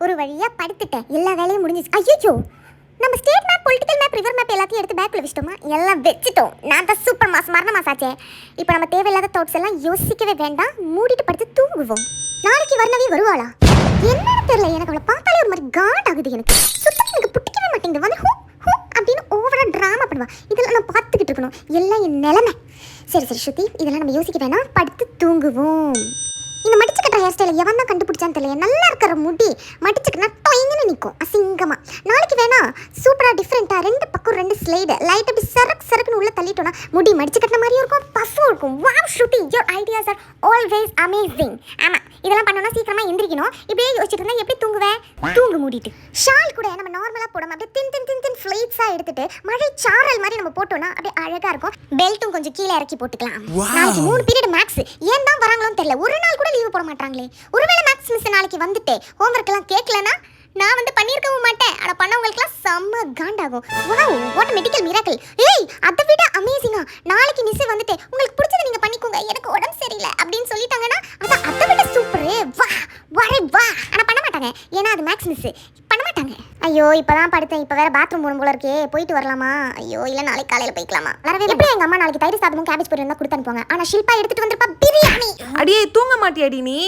ஒரு வழியா படுத்துட்டேன், எல்லா வேலையும் முடிஞ்சிச்சு. ஐயோ, நம்ம state map, political map, river map எல்லாத்தையும் எடுத்து பேக்கில் வச்சிட்டோமா? எல்லாம் வச்சுட்டோம். நான் தான் சூப்பர் மாஸ், மரண மாசாச்சே. இப்போ நம்ம தேவையில்லாத தாட்ஸ் எல்லாம் யோசிக்கவே வேண்டாம், மூடிட்டு படுத்து தூங்குவோம். நாளைக்கு வர்ணவி வருவாளா என்னன்னு தெரியல, எனக்கு அவளை பார்த்தாலே ஒரு மாதிரி காட் ஆகுது. எனக்கு சுத்தம் எனக்கு பிடிக்கவே மாட்டேங்குது. வந்து ஹூ ஹூ அப்படின்னு ஓவரா ட்ராமா பண்ணுவா. இதெல்லாம் நான் பார்த்துக்கிட்டு இருக்கணும், எல்லாம் என் நிலைமை. சரி சரி ஸ்ருதி, இதெல்லாம் நம்ம யோசிக்க வேணாம், படுத்து தூங்குவோம். இந்த மடிச்சு கட்டுற ஹேர் ஸ்டைலை எவன் தான் கண்டுபிடிச்சான்னு தெரியல. நல்லா இருக்கிற முடி மடிச்சுக்கிட்டா டொயின்னு நிற்கும் அசிங்கமா. நாளைக்கு வேணா சூப்பராக டிஃப்ரெண்ட்டாக 2 பக்கம் 2 ஸ்லைடு லைட் அப்படி சரக்குன்னு உள்ள தள்ளிட்டோன்னா முடி மடிச்சு கட்டின மாதிரியும் இருக்கும், பஃபும் இருக்கும். Wow Shruti, your ideas are always amazing. ஆமாம், இதெல்லாம் பண்ணோன்னா சீக்கிரமாக எந்திரிக்கணும். இப்படியே யோசிச்சுட்டு இருந்தால் எப்படி தூங்குவேன்? தூங்கு மூடிட்டு. ஷால் கூட நம்ம நார்மலாக போடாமல் அப்படியே தின் ஃப்ளைட்ஸாக எடுத்துட்டு மழை சாரல் மாதிரி நம்ம போட்டோம்னா அப்படியே அழகாக இருக்கும். பெல்ட்டும் கொஞ்சம் கீழே இறக்கி போட்டுக்கலாம். நாளைக்கு 3 பீரியட் மேக்ஸ். ஏன் தான் வராங்களோன்னு தெரியல, ஒரு நாள் கூட லீவு போட மாட்டாங்களே. ஒருவேளை மேக்ஸ் மிஸ் நாளைக்கு வந்துட்டு ஹோம்ஒர்க் எல்லாம் கேட்கலனா நான் வந்து பண்ணியிருக்கவும் மாட்டேன். ஆனால் பண்ணவங்களுக்குலாம் செம்ம காண்டாகும். Wow, what medical miracle. ஏய், அதை விட அமேசிங்கா நாளைக்கு மிஸ் வந்துட்டு உங்களுக்கு பிடிச்சதை நீங்கள் பண்ணிக்கோங்க, எனக்கு உடம்பு சரியில்லை அப்படின்னு சொல்லிட்டாங்கன்னா அதை விட சூப்பரு. வா வரே வா. ஆனால் பண்ண மாட்டாங்க, ஏன்னா அது மேக்ஸ் மிஸ் பண்ண மாட்டாங்க. ஐயோ, இப்போதான் படுத்தேன், இப்போ வேற பாத்ரூம் போகணும் போல இருக்கே. போயிட்டு வரலாமா? ஐயோ, இல்லை நாளைக்கு காலையில் போய்க்கலாமா? வரவே எப்படி எங்கள் அம்மா நாளைக்கு தயிர் சாதமும் கேபேஜ் பொரியல் தான் கொடுத்து அனுப்புவாங்க. ஆனால் ஷில்பா எடுத்துட்டு வந்திருப்பா பிரியாணி. அடியே, தூங்க மாட்டியாடி நீ?